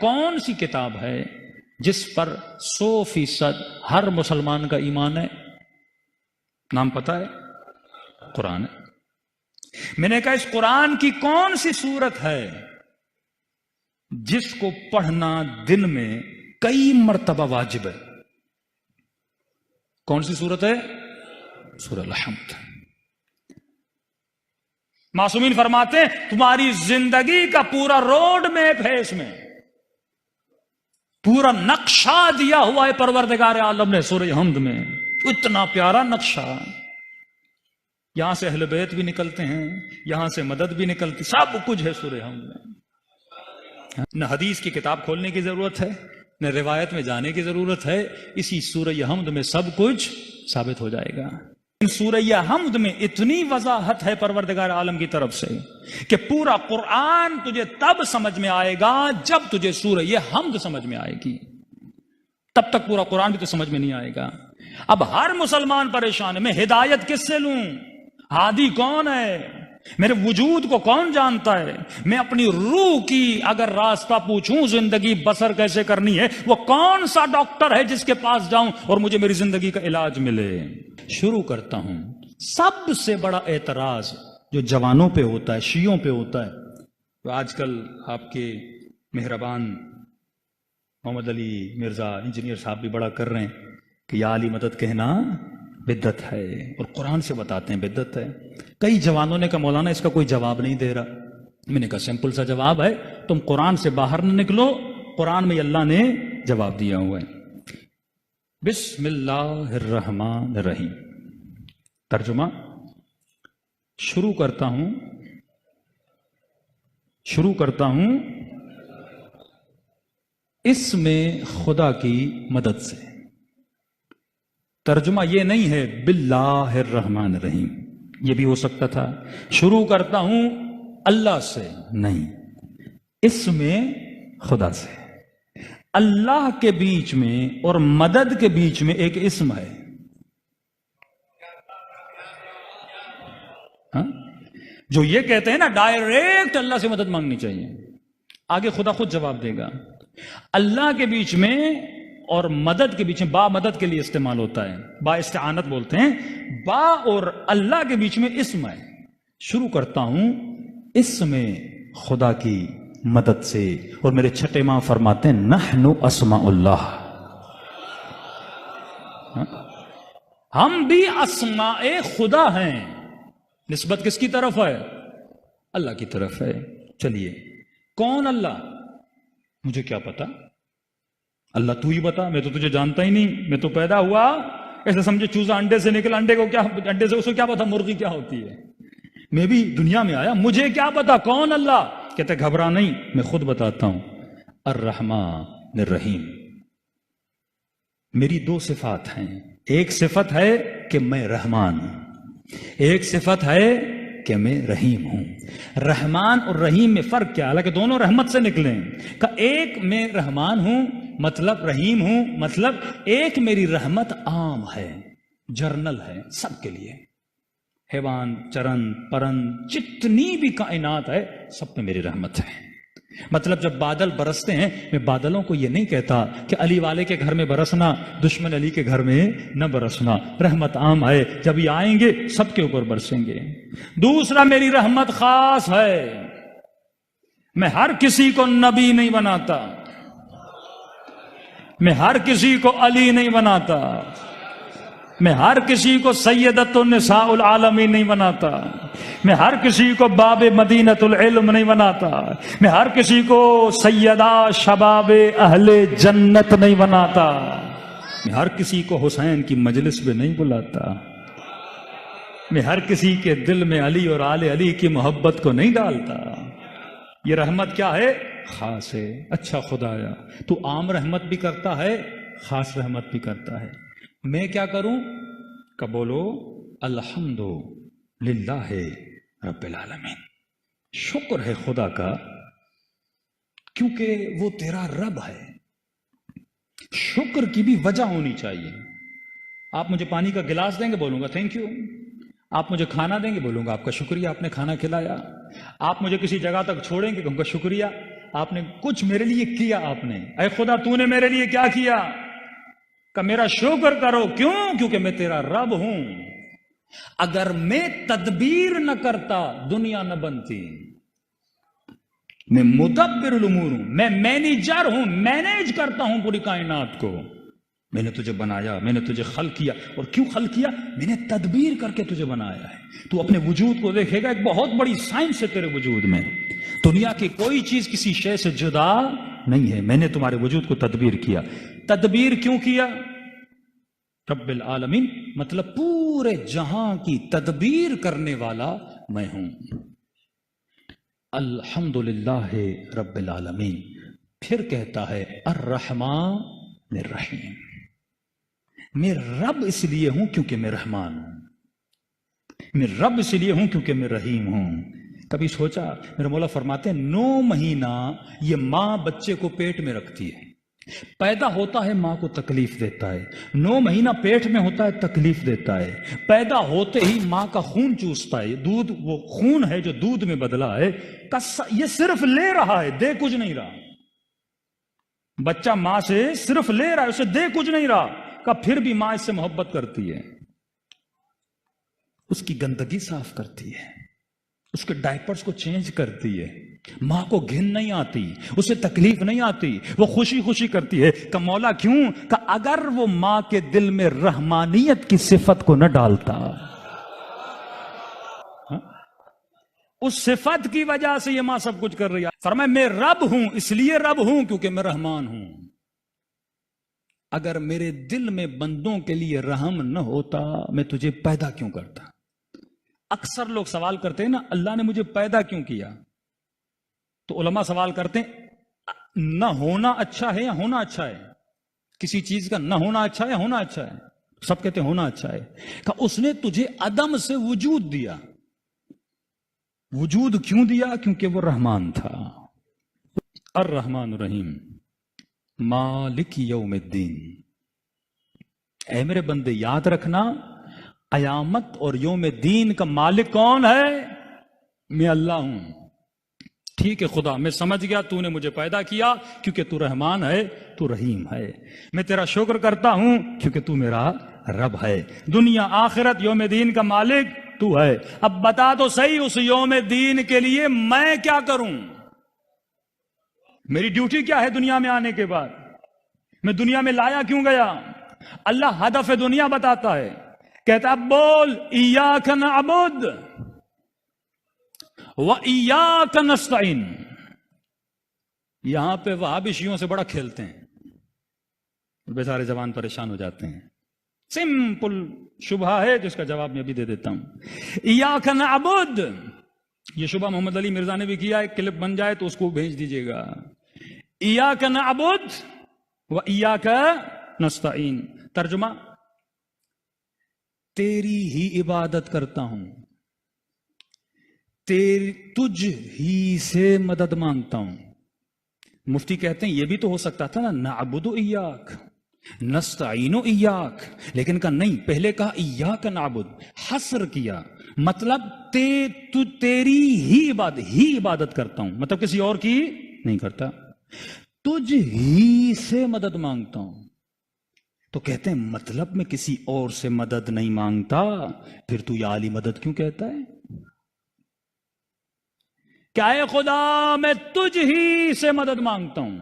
کون سی کتاب ہے جس پر 100% ہر مسلمان کا ایمان ہے؟ نام پتا ہے؟ قرآن ہے۔ میں نے کہا اس قرآن کی کون سی سورت ہے جس کو پڑھنا دن میں کئی مرتبہ واجب ہے؟ کون سی سورت ہے؟ سورہ الحمد۔ معصومین فرماتے ہیں تمہاری زندگی کا پورا روڈ میپ ہے، اس میں پورا نقشہ دیا ہوا ہے پروردگار عالم نے سورہ حمد میں۔ اتنا پیارا نقشہ، یہاں سے اہل بیت بھی نکلتے ہیں، یہاں سے مدد بھی نکلتی، سب کچھ ہے سورہ حمد میں۔ نہ حدیث کی کتاب کھولنے کی ضرورت ہے، نہ روایت میں جانے کی ضرورت ہے، اسی سورہ حمد میں سب کچھ ثابت ہو جائے گا۔ سورہ حمد میں اتنی وضاحت ہے پروردگار عالم کی طرف سے کہ پورا قرآن تجھے تب سمجھ میں آئے گا جب تجھے سورہ حمد سمجھ میں آئے گی، تب تک پورا قرآن بھی تو سمجھ میں نہیں آئے گا۔ اب ہر مسلمان پریشان ہے، میں ہدایت کس سے لوں؟ ہادی کون ہے؟ میرے وجود کو کون جانتا ہے؟ میں اپنی روح کی اگر راستہ پوچھوں زندگی بسر کیسے کرنی ہے، وہ کون سا ڈاکٹر ہے جس کے پاس جاؤں اور مجھے میری زندگی کا علاج ملے؟ شروع کرتا ہوں۔ سب سے بڑا اعتراض جو جوانوں پہ ہوتا ہے، شیعوں پہ ہوتا ہے، تو آج کل آپ کے مہربان محمد علی مرزا انجینئر صاحب بھی بڑا کر رہے ہیں کہ یا علی مدد کہنا بدعت ہے، اور قرآن سے بتاتے ہیں بدعت ہے۔ کئی جوانوں نے کہا مولانا اس کا کوئی جواب نہیں دے رہا۔ میں نے کہا سمپل سا جواب ہے، تم قرآن سے باہر نہ نکلو، قرآن میں اللہ نے جواب دیا ہوا ہے۔ بسم اللہ الرحمن الرحیم۔ ترجمہ شروع کرتا ہوں اس میں خدا کی مدد سے۔ ترجمہ یہ نہیں ہے باللہ الرحمن الرحیم، یہ بھی ہو سکتا تھا شروع کرتا ہوں اللہ سے، نہیں، اس میں خدا سے۔ اللہ کے بیچ میں اور مدد کے بیچ میں ایک اسم ہے، جو یہ کہتے ہیں نا ڈائریکٹ اللہ سے مدد مانگنی چاہیے، آگے خدا خود جواب دے گا۔ اللہ کے بیچ میں اور مدد کے بیچ میں، با مدد کے لیے استعمال ہوتا ہے، با استعانت بولتے ہیں، با اور اللہ کے بیچ میں اسم ہے۔ شروع کرتا ہوں اس میں خدا کی مدد سے، اور میرے چھٹے ماں فرماتے ہیں نحن اسماء اللہ، ہم بھی اسماء خدا ہیں۔ نسبت کس کی طرف ہے؟ اللہ کی طرف ہے۔ چلیے کون اللہ؟ مجھے کیا پتا، اللہ تو ہی بتا، میں تو تجھے جانتا ہی نہیں، میں تو پیدا ہوا ایسے سمجھے چوزا انڈے سے نکلا، انڈے سے اس کو کیا پتا مرغی کیا ہوتی ہے، میں بھی دنیا میں آیا، مجھے کیا پتا کون اللہ؟ کہتے گھبرا نہیں، میں خود بتاتا ہوں، الرحمن الرحیم۔ میری دو صفات ہیں، ایک صفت ہے کہ میں رحمان ہوں، ایک صفت ہے کہ میں رحیم ہوں۔ رحمان اور رحیم میں فرق کیا؟ حالانکہ دونوں رحمت سے نکلے ہیں، کہ ایک میں رحمان ہوں مطلب رحیم ہوں، مطلب ایک میری رحمت عام ہے، جرنل ہے، سب کے لیے، حیوان چرن پرند جتنی بھی کائنات ہے سب پہ میری رحمت ہے۔ مطلب جب بادل برستے ہیں، میں بادلوں کو یہ نہیں کہتا کہ علی والے کے گھر میں برسنا، دشمن علی کے گھر میں نہ برسنا، رحمت عام ہے، جب یہ آئیں گے سب کے اوپر برسیں گے۔ دوسرا میری رحمت خاص ہے، میں ہر کسی کو نبی نہیں بناتا، میں ہر کسی کو علی نہیں بناتا، میں ہر کسی کو سیدۃ النساء العالمین نہیں بناتا، میں ہر کسی کو باب مدینۃ العلم نہیں بناتا، میں ہر کسی کو سیدہ شباب اہل جنت نہیں بناتا، میں ہر کسی کو حسین کی مجلس میں نہیں بلاتا، میں ہر کسی کے دل میں علی اور آل علی کی محبت کو نہیں ڈالتا۔ یہ رحمت کیا ہے؟ خاص ہے۔ اچھا خدایا تو عام رحمت بھی کرتا ہے، خاص رحمت بھی کرتا ہے، میں کیا کروں؟ کہ بولو الحمد للہ رب العالمین، شکر ہے خدا کا، کیونکہ وہ تیرا رب ہے۔ شکر کی بھی وجہ ہونی چاہیے۔ آپ مجھے پانی کا گلاس دیں گے، بولوں گا تھینک یو۔ آپ مجھے کھانا دیں گے، بولوں گا آپ کا شکریہ، آپ نے کھانا کھلایا۔ آپ مجھے کسی جگہ تک چھوڑیں گے، کہوں گا شکریہ۔ آپ نے کچھ میرے لیے کیا، آپ نے، اے خدا تو نے میرے لیے کیا کیا؟ کہ میرا شکر کرو. کیوں؟ کیونکہ میں تیرا رب ہوں. اگر میں تدبیر نہ کرتا دنیا نہ بنتی. میں مدبر الامور ہوں، میں مینیجر ہوں، مینیج کرتا ہوں پوری کائنات کو. میں نے تجھے بنایا، میں نے تجھے خلق کیا. اور کیوں خلق کیا؟ میں نے تدبیر کر کے تجھے بنایا ہے. تو اپنے وجود کو دیکھے گا، ایک بہت بڑی سائنس ہے تیرے وجود میں. دنیا کی کوئی چیز کسی شے سے جدا نہیں ہے. میں نے تمہارے وجود کو تدبیر کیا. تدبیر کیوں کیا؟ رب العالمین، مطلب پورے جہاں کی تدبیر کرنے والا میں ہوں. الحمدللہ رب العالمین. پھر کہتا ہے الرحمن الرحیم. میں رب اس لیے ہوں کیونکہ میں رحمان ہوں. میں رب اس لیے ہوں کیونکہ میں رحیم ہوں. کبھی سوچا؟ میرے مولا فرماتے ہیں 9 مہینہ یہ ماں بچے کو پیٹ میں رکھتی ہے. پیدا ہوتا ہے ماں کو تکلیف دیتا ہے. 9 مہینہ پیٹ میں ہوتا ہے، تکلیف دیتا ہے. پیدا ہوتے ہی ماں کا خون چوستا ہے. دودھ وہ خون ہے جو دودھ میں بدلا ہے. یہ صرف لے رہا ہے، دے کچھ نہیں رہا. بچہ ماں سے صرف لے رہا ہے، اسے دے کچھ نہیں رہا. کہ پھر بھی ماں اس سے محبت کرتی ہے، اس کی گندگی صاف کرتی ہے، اس کے ڈائپرز کو چینج کرتی ہے. ماں کو گھن نہیں آتی، اسے تکلیف نہیں آتی، وہ خوشی خوشی کرتی ہے. کہ مولا کیوں؟ کہ اگر وہ ماں کے دل میں رحمانیت کی صفت کو نہ ڈالتا، اس صفت کی وجہ سے یہ ماں سب کچھ کر رہی ہے. فرمایا میں رب ہوں، اس لیے رب ہوں کیونکہ میں رحمان ہوں. اگر میرے دل میں بندوں کے لیے رحم نہ ہوتا میں تجھے پیدا کیوں کرتا؟ اکثر لوگ سوال کرتے ہیں نا، اللہ نے مجھے پیدا کیوں کیا؟ تو علماء سوال کرتے ہیں نہ ہونا اچھا ہے یا ہونا اچھا ہے؟ کسی چیز کا نہ ہونا اچھا ہے یا ہونا اچھا ہے؟ سب کہتے ہیں ہونا اچھا ہے. کہ اس نے تجھے عدم سے وجود دیا. وجود کیوں دیا؟ کیونکہ وہ رحمان تھا. الرحمن الرحیم مالک یوم الدین. اے میرے بندے یاد رکھنا، قیامت اور یوم الدین کا مالک کون ہے؟ میں اللہ ہوں. ٹھیک ہے خدا، میں سمجھ گیا تو نے مجھے پیدا کیا کیونکہ تو رحمان ہے، تو رحیم ہے. میں تیرا شکر کرتا ہوں کیونکہ تو میرا رب ہے. دنیا آخرت یوم دین کا مالک تو ہے. اب بتا تو صحیح، اس یوم دین کے لیے میں کیا کروں؟ میری ڈیوٹی کیا ہے دنیا میں آنے کے بعد؟ میں دنیا میں لایا کیوں گیا؟ اللہ ہدف دنیا بتاتا ہے. کہتا اب بول ایاک نعبد وَإِيَّاكَ نَسْتَعِينُ. یہاں پہ وہابی شیعوں سے بڑا کھیلتے ہیں، بیچارے جوان پریشان ہو جاتے ہیں. سمپل شبہ ہے جس کا جواب میں ابھی دے دیتا ہوں. ایاک نعبد، یہ شبہ محمد علی مرزا نے بھی کیا. ایک کلپ بن جائے تو اس کو بھیج دیجئے گا. ایاک نعبد وَإِيَّاكَ نَسْتَعِينُ. ترجمہ، تیری ہی عبادت کرتا ہوں، تجھ ہی سے مدد مانگتا ہوں. مفتی کہتے ہیں یہ بھی تو ہو سکتا تھا نا، نعبد ایاک نستعین ایاک، لیکن کہا نہیں، پہلے کہا ایاک نعبد، حصر کیا. مطلب تیری ہی عبادت کرتا ہوں، مطلب کسی اور کی نہیں کرتا. تجھ ہی سے مدد مانگتا ہوں. تو کہتے ہیں مطلب میں کسی اور سے مدد نہیں مانگتا، پھر تو یا علی مدد کیوں کہتا ہے؟ کیا اے خدا میں تجھ ہی سے مدد مانگتا ہوں.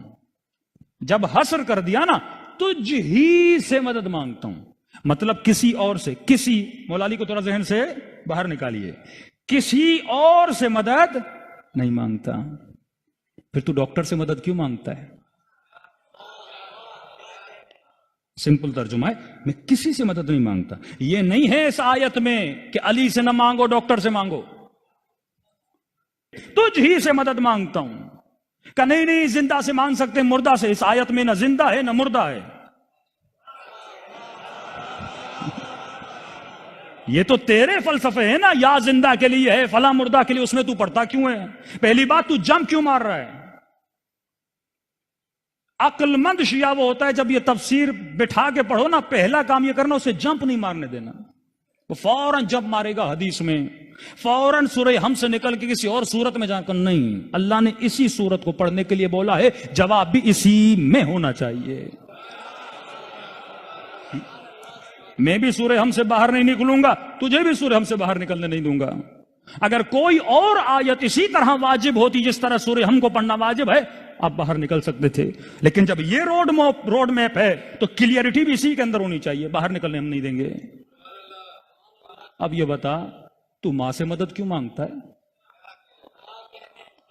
جب حصر کر دیا نا، تجھ ہی سے مدد مانگتا ہوں، مطلب کسی اور سے، کسی، مولا علی کو تھوڑا ذہن سے باہر نکالیے، کسی اور سے مدد نہیں مانگتا. پھر تو ڈاکٹر سے مدد کیوں مانگتا ہے؟ سمپل ترجمہ ہے، میں کسی سے مدد نہیں مانگتا. یہ نہیں ہے اس آیت میں کہ علی سے نہ مانگو ڈاکٹر سے مانگو. تجھ ہی سے مدد مانگتا ہوں. کہ نہیں زندہ سے مانگ سکتے مردہ سے. اس آیت میں نہ زندہ ہے نہ مردہ ہے. یہ تو تیرے فلسفے ہیں نا، یا زندہ کے لیے ہے فلاں مردہ کے لیے. اس میں تو پڑھتا کیوں ہے؟ پہلی بات تو جمپ کیوں مار رہا ہے؟ عقل مند شیعہ وہ ہوتا ہے جب یہ تفسیر بٹھا کے پڑھو نا، پہلا کام یہ کرنا اسے جمپ نہیں مارنے دینا. وہ فوراً جمپ مارے گا حدیث میں، فوراً سورہ ہم سے نکل کے کسی اور سورت میں جا کر نہیں، اللہ نے اسی سورت کو پڑھنے کے لیے بولا ہے، جواب بھی اسی میں ہونا چاہیے۔ میں بھی سورہ ہم سے باہر نہیں نکلوں گا، تجھے بھی سورہ ہم سے باہر نکلنے نہیں دوں گا۔ اگر کوئی اور آیت اسی طرح واجب ہوتی جس طرح سورہ ہم کو پڑھنا واجب ہے، آپ باہر نکل سکتے تھے، لیکن جب یہ روڈ میپ ہے تو کلیئرٹی بھی اسی کے اندر ہونی چاہیے، باہر نکلنے ہم نہیں دیں گے۔ اب یہ بتا، تو ماں سے مدد کیوں مانگتا ہے؟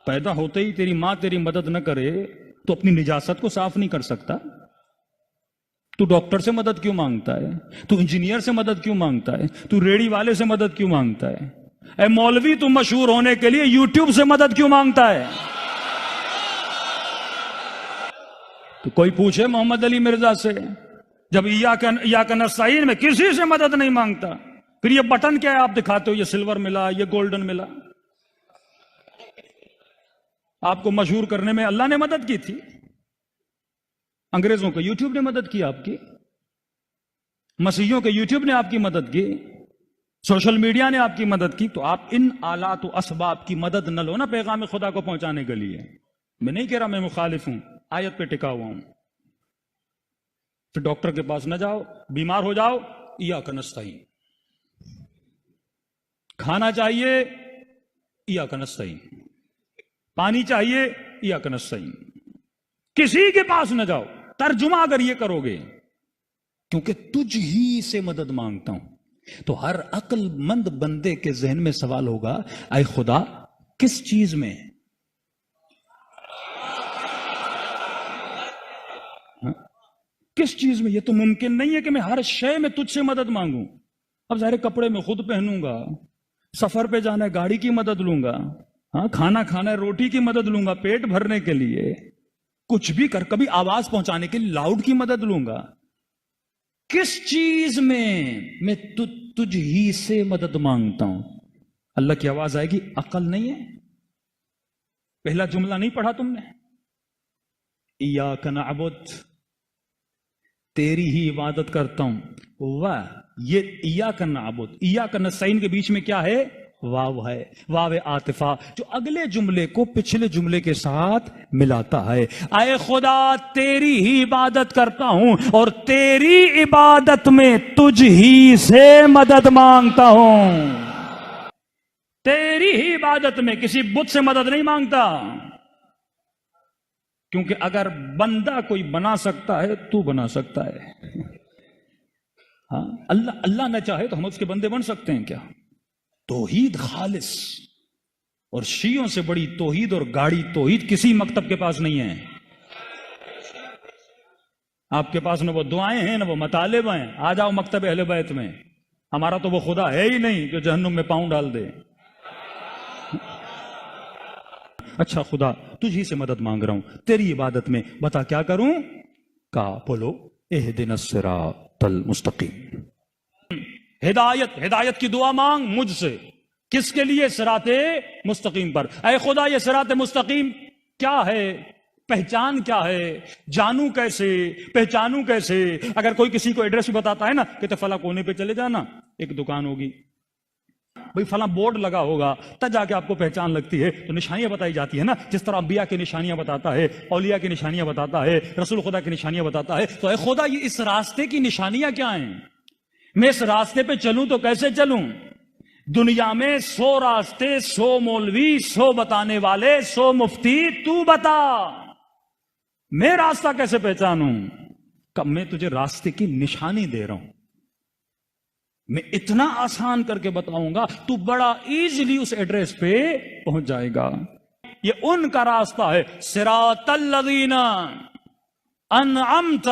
پیدا ہوتے ہی تیری ماں تیری مدد نہ کرے تو اپنی نجاست کو صاف نہیں کر سکتا؟ تو ڈاکٹر سے مدد کیوں مانگتا ہے؟ تو انجینئر سے مدد کیوں مانگتا ہے؟ تو ریڑھی والے سے مدد کیوں مانگتا ہے؟ اے مولوی، تو مشہور ہونے کے لیے یوٹیوب سے مدد کیوں مانگتا ہے؟ تو کوئی پوچھے محمد علی مرزا سے، جب ایاک نستعین میں کسی سے مدد نہیں مانگتا، پھر یہ بٹن کیا ہے آپ دکھاتے ہو، یہ سلور ملا، یہ گولڈن ملا؟ آپ کو مشہور کرنے میں اللہ نے مدد کی تھی، انگریزوں کو یوٹیوب نے مدد کی، آپ کی مسیحیوں کے یوٹیوب نے آپ کی مدد کی، سوشل میڈیا نے آپ کی مدد کی۔ تو آپ ان آلات و اسباب کی مدد نہ لو نا پیغام خدا کو پہنچانے کے لیے۔ میں نہیں کہہ رہا میں مخالف ہوں، آیت پہ ٹکا ہوا ہوں۔ پھر ڈاکٹر کے پاس نہ جاؤ، بیمار ہو جاؤ، ایاک نستعین۔ کھانا چاہیے، ایاک نستعین۔ پانی چاہیے، ایاک نستعین۔ کسی کے پاس نہ جاؤ، ترجمہ اگر یہ کرو گے، کیونکہ تجھ ہی سے مدد مانگتا ہوں، تو ہر عقل مند بندے کے ذہن میں سوال ہوگا، اے خدا کس چیز میں؟ کس چیز میں؟ یہ تو ممکن نہیں ہے کہ میں ہر شے میں تجھ سے مدد مانگوں۔ اب ظاہر کپڑے میں خود پہنوں گا، سفر پہ جانا ہے گاڑی کی مدد لوں گا، ہاں کھانا کھانا ہے روٹی کی مدد لوں گا، پیٹ بھرنے کے لیے کچھ بھی کر، کبھی آواز پہنچانے کے لیے لاؤڈ کی مدد لوں گا۔ کس چیز میں تجھ ہی سے مدد مانگتا ہوں؟ اللہ کی آواز آئے گی، عقل نہیں ہے؟ پہلا جملہ نہیں پڑھا تم نے؟ ایاک نعبد، تیری ہی عبادت کرتا ہوں۔ واہ، یہ ایاک نعبد ایاک نستعین کے بیچ میں کیا ہے؟ واو ہے، واو عاطفہ، جو اگلے جملے کو پچھلے جملے کے ساتھ ملاتا ہے۔ اے خدا تیری ہی عبادت کرتا ہوں اور تیری عبادت میں تجھ ہی سے مدد مانگتا ہوں۔ تیری ہی عبادت میں کسی بت سے مدد نہیں مانگتا، کیونکہ اگر بندہ کوئی بنا سکتا ہے تو بنا سکتا ہے۔ ہاں اللہ نہ چاہے تو ہم اس کے بندے بن سکتے ہیں کیا؟ توحید خالص، اور شیعوں سے بڑی توحید اور گاڑی توحید کسی مکتب کے پاس نہیں ہے۔ آپ کے پاس نہ وہ دعائیں ہیں نہ وہ مطالب ہیں، آ جاؤ مکتب اہل بیت میں، ہمارا تو وہ خدا ہے ہی نہیں جو جہنم میں پاؤں ڈال دے۔ اچھا خدا تجھی سے مدد مانگ رہا ہوں، تیری عبادت میں بتا کیا کروں؟ کہا بولو اہدنا الصراط المستقیم۔ ہدایت کی دعا مانگ مجھ سے، کس کے لیے؟ صراط مستقیم پر۔ اے خدا یہ صراط مستقیم کیا ہے؟ پہچان کیا ہے؟ جانوں کیسے؟ پہچانوں کیسے؟ اگر کوئی کسی کو ایڈریس بتاتا ہے نا کہ فلاں کونے پہ چلے جانا، ایک دکان ہوگی، بھئی فلاں بورڈ لگا ہوگا، تب جا کے آپ کو پہچان لگتی ہے، تو نشانیاں بتائی جاتی ہے نا، جس طرح انبیاء کی نشانیاں بتاتا ہے، اولیاء کی نشانیاں بتاتا ہے، رسول خدا کی نشانیاں بتاتا ہے۔ تو اے خدا یہ اس راستے کی نشانیاں کیا ہیں؟ میں اس راستے پہ چلوں تو کیسے چلوں؟ دنیا میں 100 راستے، 100 مولوی، 100 بتانے والے، 100 مفتی، تو بتا میں راستہ کیسے پہچانوں؟ کب میں تجھے راستے کی نشانی دے رہا ہوں، میں اتنا آسان کر کے بتاؤں گا تو بڑا ایزیلی اس ایڈریس پہ پہنچ جائے گا۔ یہ ان کا راستہ ہے، صراط الذین انعمت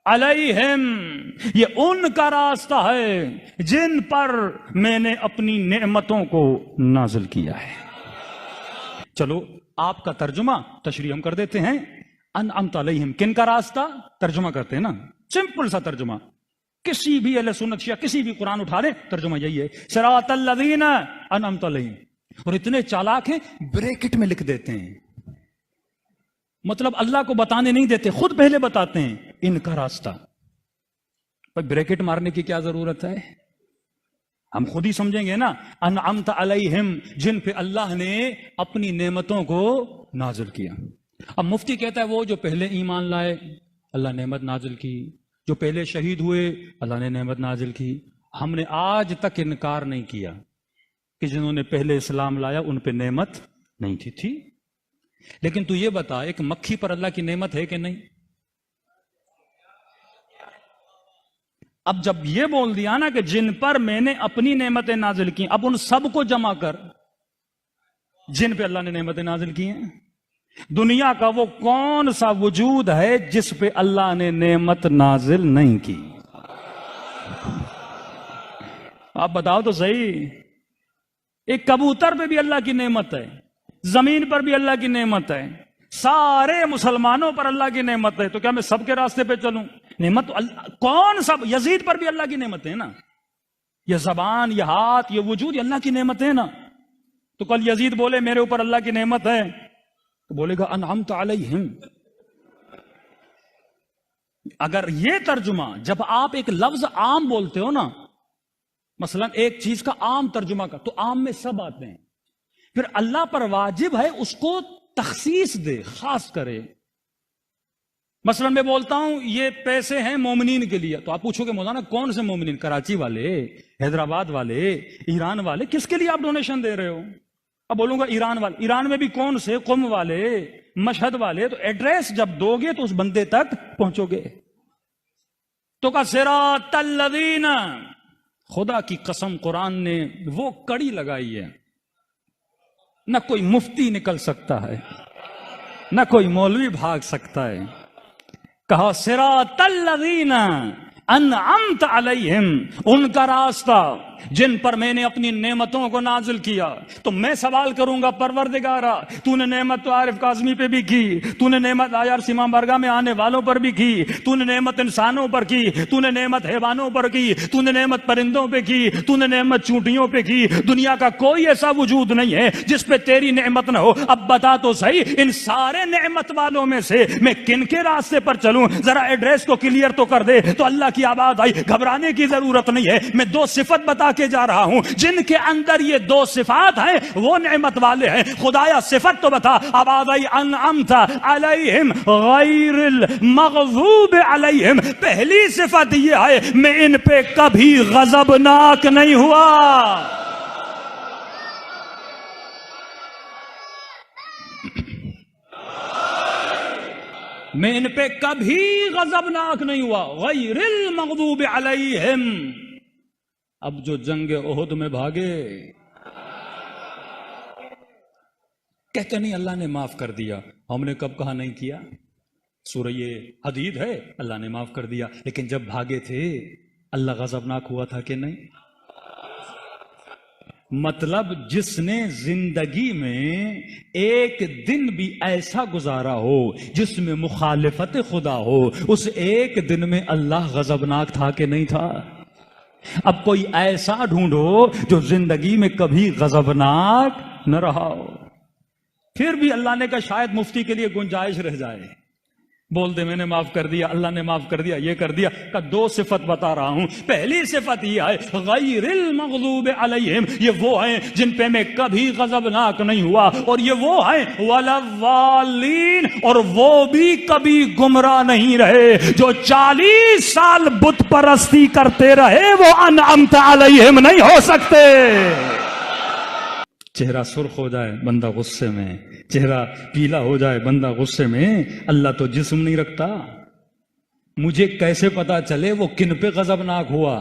علیہم، یہ ان کا راستہ ہے جن پر میں نے اپنی نعمتوں کو نازل کیا ہے۔ چلو آپ کا ترجمہ تشریح ہم کر دیتے ہیں، انعمت علیہم کن کا راستہ؟ ترجمہ کرتے ہیں نا، سمپل سا ترجمہ، کسی بھی اہل سنت شیعہ کسی بھی قرآن اٹھا لیں ترجمہ یہی ہے، صراط الذین انعمت علیہم۔ اور اتنے چالاک ہیں بریکٹ میں لکھ دیتے ہیں، مطلب اللہ کو بتانے نہیں دیتے، خود پہلے بتاتے ہیں ان کا راستہ۔ بریکٹ مارنے کی کیا ضرورت ہے؟ ہم خود ہی سمجھیں گے نا، انعمت علیہم، جن پہ اللہ نے اپنی نعمتوں کو نازل کیا۔ اب مفتی کہتا ہے وہ جو پہلے ایمان لائے اللہ نعمت نازل کی، جو پہلے شہید ہوئے اللہ نے نعمت نازل کی۔ ہم نے آج تک انکار نہیں کیا کہ جنہوں نے پہلے اسلام لایا ان پہ نعمت نہیں تھی۔ لیکن تو یہ بتا، ایک مکھی پر اللہ کی نعمت ہے کہ نہیں؟ اب جب یہ بول دیا نا کہ جن پر میں نے اپنی نعمتیں نازل کی، اب ان سب کو جمع کر جن پہ اللہ نے نعمتیں نازل کی ہیں۔ دنیا کا وہ کون سا وجود ہے جس پہ اللہ نے نعمت نازل نہیں کی؟ آپ بتاؤ تو صحیح۔ ایک کبوتر پہ بھی اللہ کی نعمت ہے، زمین پر بھی اللہ کی نعمت ہے، سارے مسلمانوں پر اللہ کی نعمت ہے، تو کیا میں سب کے راستے پہ چلوں؟ نعمت تو کون سا؟ یزید پر بھی اللہ کی نعمت ہے نا، یہ زبان، یہ ہاتھ، یہ وجود، یہ اللہ کی نعمت ہے نا۔ تو کل یزید بولے میرے اوپر اللہ کی نعمت ہے، تو بولے گا انعمت علیہم۔ اگر یہ ترجمہ، جب آپ ایک لفظ عام بولتے ہو نا، مثلا ایک چیز کا عام ترجمہ کا، تو عام میں سب آتے ہیں، پھر اللہ پر واجب ہے اس کو تخصیص دے، خاص کرے۔ مثلا میں بولتا ہوں یہ پیسے ہیں مومنین کے لیے، تو آپ پوچھو گے مولانا کون سے مومنین؟ کراچی والے، حیدرآباد والے، ایران والے، کس کے لیے آپ ڈونیشن دے رہے ہو؟ اب بولوں گا ایران والے، ایران میں بھی کون سے؟ قم والے، مشہد والے۔ تو ایڈریس جب دو گے تو اس بندے تک پہنچو گے۔ تو کا صراط الذین، خدا کی قسم قرآن نے وہ کڑی لگائی ہے، نہ کوئی مفتی نکل سکتا ہے، نہ کوئی مولوی بھاگ سکتا ہے۔ کہا صراط الذین انعمت علیہم، ان کا راستہ جن پر میں نے اپنی نعمتوں کو نازل کیا۔ تو میں سوال کروں گا پروردگارا، تو نے نعمت تو عارف کاظمی پہ بھی کی، تو نے نعمت آیار سیما برگا میں آنے والوں پر بھی کی، تو نے نعمت انسانوں پر کی، تو نے نعمت حیوانوں پر کی، تو نے نعمت پرندوں پہ کی، تو نے نعمت چونٹیوں پہ کی۔ دنیا کا کوئی ایسا وجود نہیں ہے جس پہ تیری نعمت نہ ہو۔ اب بتا تو صحیح، ان سارے نعمت والوں میں سے میں کن کے راستے پر چلوں؟ ذرا ایڈریس کو کلیئر تو کر دے۔ تو اللہ کی آواز آئی، گھبرانے کی ضرورت نہیں ہے، میں دو صفت بتا کے جا رہا ہوں، جن کے اندر یہ دو صفات ہیں وہ نعمت والے ہیں۔ خدایا صفت تو بتا۔ آواز آئی انعمت علیہم غیر المغضوب علیہم، پہلی صفت یہ ہے میں ان پہ کبھی غضبناک نہیں ہوا۔ میں ان پہ کبھی غضبناک نہیں ہوا، غیر المغضوب علیہم۔ اب جو جنگ احد میں بھاگے کہتے نہیں اللہ نے معاف کر دیا، ہم نے کب کہا نہیں کیا؟ سورہ حدید ہے، اللہ نے معاف کر دیا، لیکن جب بھاگے تھے اللہ غضبناک ہوا تھا کہ نہیں؟ مطلب جس نے زندگی میں ایک دن بھی ایسا گزارا ہو جس میں مخالفت خدا ہو، اس ایک دن میں اللہ غضبناک تھا کہ نہیں تھا؟ اب کوئی ایسا ڈھونڈو جو زندگی میں کبھی غضبناک نہ رہا ہو۔ پھر بھی اللہ نے کہا شاید مفتی کے لیے گنجائش رہ جائے، بول دے میں نے معاف کر دیا، اللہ نے معاف کر دیا، یہ کر دیا۔ کا دو صفت بتا رہا ہوں، پہلی صفت یہ ہے غیر المغضوب علیہم، یہ وہ ہیں جن پہ میں کبھی غضبناک نہیں ہوا، اور یہ وہ ہیں وَلَضَّالِّينَ، اور وہ بھی کبھی گمراہ نہیں رہے۔ جو 40 سال بت پرستی کرتے رہے وہ انعمت علیہم نہیں ہو سکتے۔ چہرہ سرخ ہو جائے بندہ غصے میں، چہرہ پیلا ہو جائے بندہ غصے میں، اللہ تو جسم نہیں رکھتا۔ مجھے کیسے پتا چلے وہ کن پہ غضبناک ہوا؟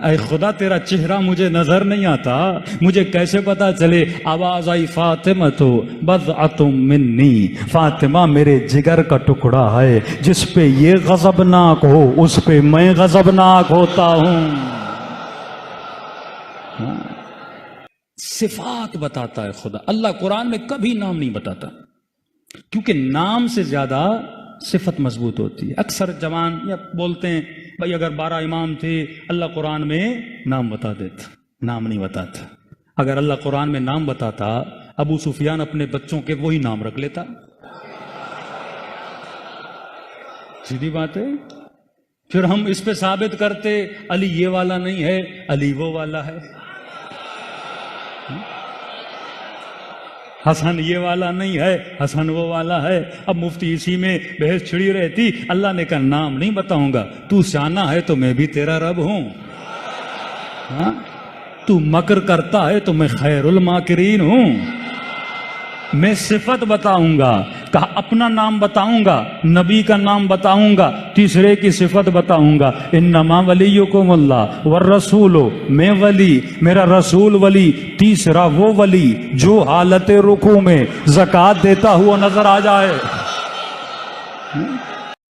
اے خدا تیرا چہرہ مجھے نظر نہیں آتا، مجھے کیسے پتا چلے؟ آواز آئی فاطمہ تو بضعۃ منی، فاطمہ میرے جگر کا ٹکڑا ہے، جس پہ یہ غضبناک ہو اس پہ میں غضبناک ہوتا ہوں۔ صفات بتاتا ہے خدا، اللہ قرآن میں کبھی نام نہیں بتاتا، کیونکہ نام سے زیادہ صفت مضبوط ہوتی ہے۔ اکثر جوان یا بولتے ہیں بھائی اگر 12 امام تھے اللہ قرآن میں نام بتا دیتا، نام نہیں بتاتا۔ اگر اللہ قرآن میں نام بتاتا ابو سفیان اپنے بچوں کے وہی نام رکھ لیتا، سیدھی بات ہے۔ پھر ہم اس پہ ثابت کرتے علی یہ والا نہیں ہے، علی وہ والا ہے، حسن یہ والا نہیں ہے، حسن وہ والا ہے۔ اب مفتی اسی میں بحث چھڑی رہتی، اللہ نے کہا نام نہیں بتاؤں گا، تو سیانا ہے تو میں بھی تیرا رب ہوں، تو مکر کرتا ہے تو میں خیر الماکرین ہوں۔ میں صفت بتاؤں گا، کہا اپنا نام بتاؤں گا، نبی کا نام بتاؤں گا، تیسرے کی صفت بتاؤں گا، انما ولیکم اللہ والرسول، میں ولی، میرا رسول ولی، تیسرا وہ ولی جو حالت رکوع میں زکوٰۃ دیتا ہوا نظر آ جائے۔